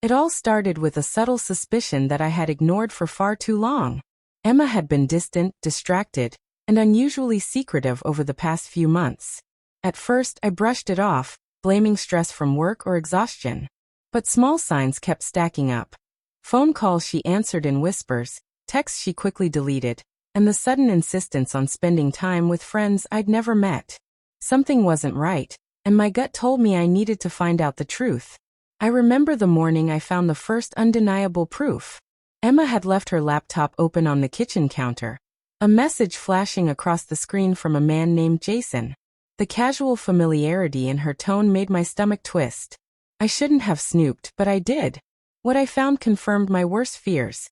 It all started with a subtle suspicion that I had ignored for far too long. Emma had been distant, distracted, and unusually secretive over the past few months. At first, I brushed it off, blaming stress from work or exhaustion. But small signs kept stacking up. Phone calls she answered in whispers, texts she quickly deleted, and the sudden insistence on spending time with friends I'd never met. Something wasn't right, and my gut told me I needed to find out the truth. I remember the morning I found the first undeniable proof. Emma had left her laptop open on the kitchen counter, a message flashing across the screen from a man named Jason. The casual familiarity in her tone made my stomach twist. I shouldn't have snooped, but I did. What I found confirmed my worst fears.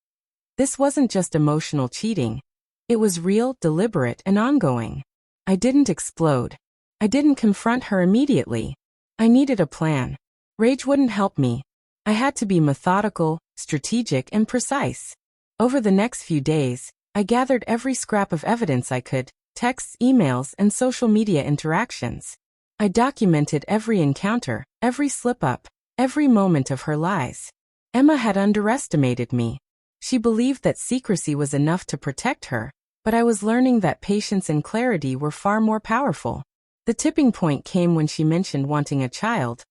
This wasn't just emotional cheating. It was real, deliberate, and ongoing. I didn't explode. I didn't confront her immediately. I needed a plan. Rage wouldn't help me. I had to be methodical, strategic, and precise. Over the next few days, I gathered every scrap of evidence I could, texts, emails, and social media interactions. I documented every encounter, every slip-up, every moment of her lies. Emma had underestimated me. She believed that secrecy was enough to protect her, but I was learning that patience and clarity were far more powerful. The tipping point came when she mentioned wanting a child,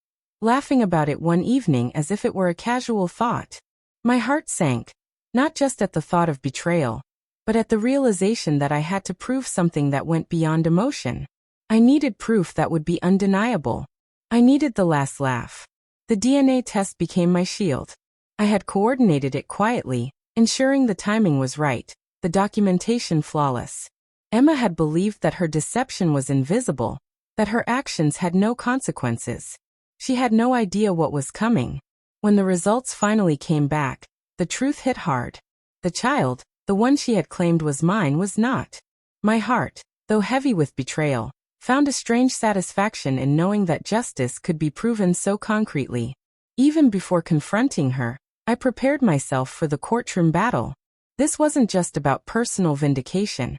laughing about it one evening as if it were a casual thought. My heart sank, not just at the thought of betrayal, but at the realization that I had to prove something that went beyond emotion. I needed proof that would be undeniable. I needed the last laugh. The DNA test became my shield. I had coordinated it quietly, ensuring the timing was right, the documentation flawless. Emma had believed that her deception was invisible, that her actions had no consequences. She had no idea what was coming. When the results finally came back, the truth hit hard. The child, the one she had claimed was mine, was not. My heart, though heavy with betrayal, found a strange satisfaction in knowing that justice could be proven so concretely. Even before confronting her, I prepared myself for the courtroom battle. This wasn't just about personal vindication.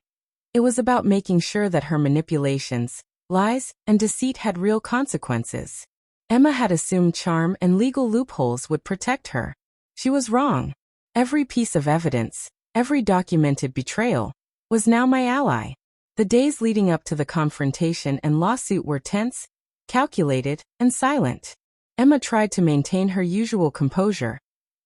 It was about making sure that her manipulations, lies, and deceit had real consequences. Emma had assumed charm and legal loopholes would protect her. She was wrong. Every piece of evidence, every documented betrayal, was now my ally. The days leading up to the confrontation and lawsuit were tense, calculated, and silent. Emma tried to maintain her usual composure,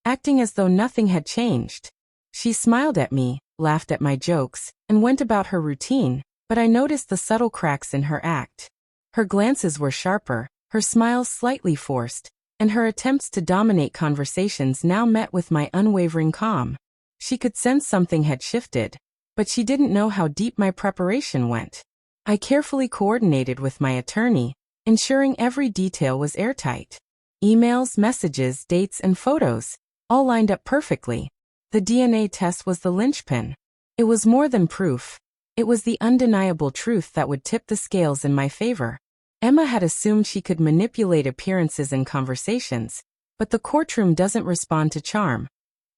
acting as though nothing had changed. She smiled at me, laughed at my jokes, and went about her routine, but I noticed the subtle cracks in her act. Her glances were sharper, her smiles slightly forced, and her attempts to dominate conversations now met with my unwavering calm. She could sense something had shifted, but she didn't know how deep my preparation went. I carefully coordinated with my attorney, ensuring every detail was airtight. Emails, messages, dates, and photos, all lined up perfectly. The DNA test was the linchpin. It was more than proof. It was the undeniable truth that would tip the scales in my favor. Emma had assumed she could manipulate appearances and conversations, but the courtroom doesn't respond to charm.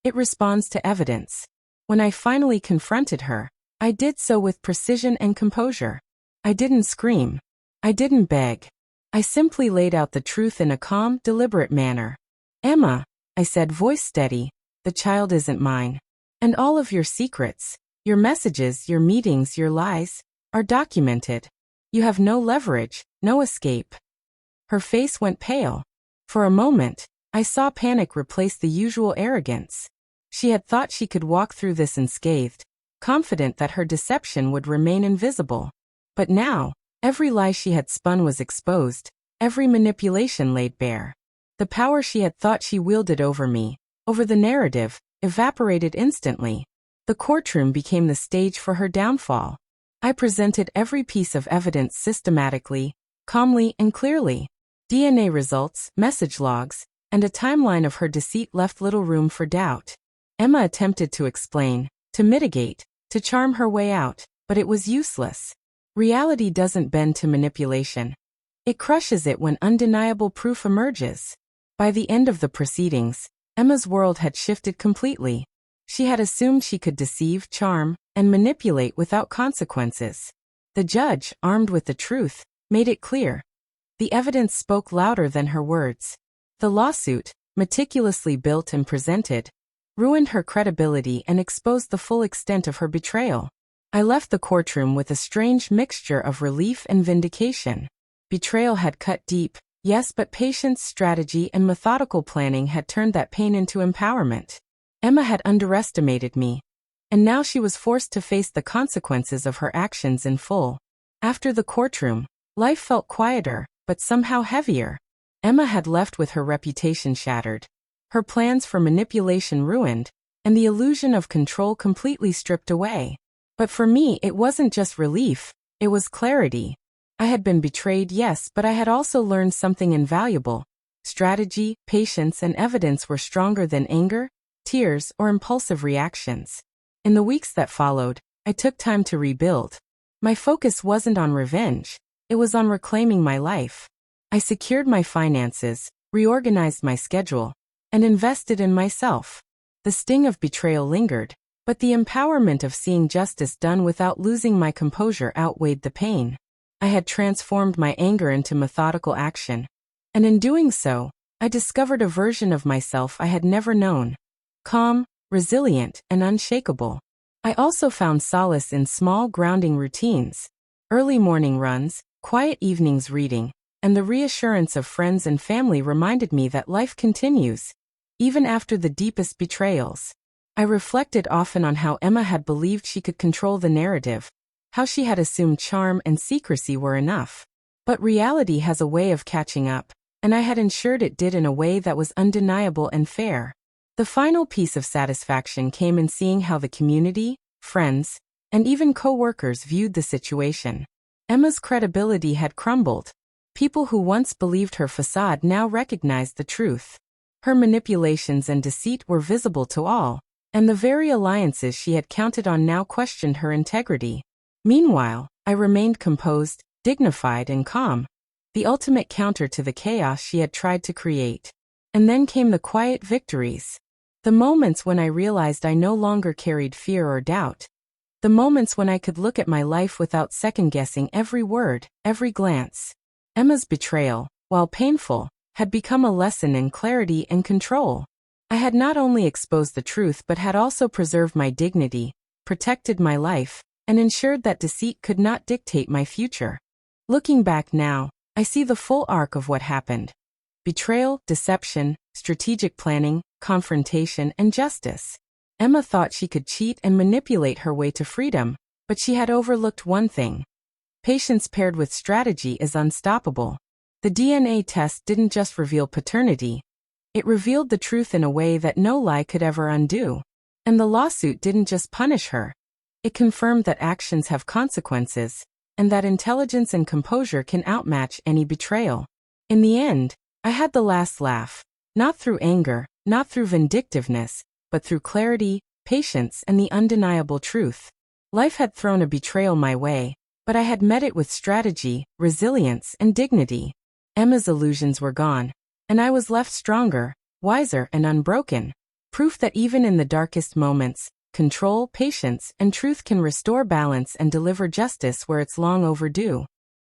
It responds to evidence. When I finally confronted her, I did so with precision and composure. I didn't scream. I didn't beg. I simply laid out the truth in a calm, deliberate manner. Emma, I said, voice steady, the child isn't mine. And all of your secrets, your messages, your meetings, your lies, are documented. You have no leverage, no escape. Her face went pale. For a moment, I saw panic replace the usual arrogance. She had thought she could walk through this unscathed, confident that her deception would remain invisible. But now, every lie she had spun was exposed, every manipulation laid bare. The power she had thought she wielded over me, over the narrative, evaporated instantly. The courtroom became the stage for her downfall. I presented every piece of evidence systematically, calmly, and clearly. DNA results, message logs, and a timeline of her deceit left little room for doubt. Emma attempted to explain, to mitigate, to charm her way out, but it was useless. Reality doesn't bend to manipulation. It crushes it when undeniable proof emerges. By the end of the proceedings, Emma's world had shifted completely. She had assumed she could deceive, charm, and manipulate without consequences. The judge, armed with the truth, made it clear. The evidence spoke louder than her words. The lawsuit, meticulously built and presented, ruined her credibility and exposed the full extent of her betrayal. I left the courtroom with a strange mixture of relief and vindication. Betrayal had cut deep, yes, but patience, strategy, and methodical planning had turned that pain into empowerment. Emma had underestimated me, and now she was forced to face the consequences of her actions in full. After the courtroom, life felt quieter, but somehow heavier. Emma had left with her reputation shattered, her plans for manipulation ruined, and the illusion of control completely stripped away. But for me, it wasn't just relief, it was clarity. I had been betrayed, yes, but I had also learned something invaluable. Strategy, patience, and evidence were stronger than anger, tears, or impulsive reactions. In the weeks that followed, I took time to rebuild. My focus wasn't on revenge, it was on reclaiming my life. I secured my finances, reorganized my schedule, and invested in myself. The sting of betrayal lingered, but the empowerment of seeing justice done without losing my composure outweighed the pain. I had transformed my anger into methodical action, and in doing so, I discovered a version of myself I had never known. Calm, resilient, and unshakable. I also found solace in small, grounding routines. Early morning runs, quiet evenings reading, and the reassurance of friends and family reminded me that life continues, even after the deepest betrayals. I reflected often on how Emma had believed she could control the narrative, how she had assumed charm and secrecy were enough. But reality has a way of catching up, and I had ensured it did in a way that was undeniable and fair. The final piece of satisfaction came in seeing how the community, friends, and even co-workers viewed the situation. Emma's credibility had crumbled. People who once believed her facade now recognized the truth. Her manipulations and deceit were visible to all, and the very alliances she had counted on now questioned her integrity. Meanwhile, I remained composed, dignified, and calm, the ultimate counter to the chaos she had tried to create. And then came the quiet victories. The moments when I realized I no longer carried fear or doubt. The moments when I could look at my life without second-guessing every word, every glance. Emma's betrayal, while painful, had become a lesson in clarity and control. I had not only exposed the truth but had also preserved my dignity, protected my life, and ensured that deceit could not dictate my future. Looking back now, I see the full arc of what happened. Betrayal, deception, strategic planning, confrontation, and justice. Emma thought she could cheat and manipulate her way to freedom, but she had overlooked one thing. Patience paired with strategy is unstoppable. The DNA test didn't just reveal paternity. It revealed the truth in a way that no lie could ever undo. And the lawsuit didn't just punish her. It confirmed that actions have consequences, and that intelligence and composure can outmatch any betrayal. In the end, I had the last laugh, not through anger, not through vindictiveness, but through clarity, patience, and the undeniable truth. Life had thrown a betrayal my way, but I had met it with strategy, resilience, and dignity. Emma's illusions were gone, and I was left stronger, wiser, and unbroken. Proof that even in the darkest moments, control, patience, and truth can restore balance and deliver justice where it's long overdue.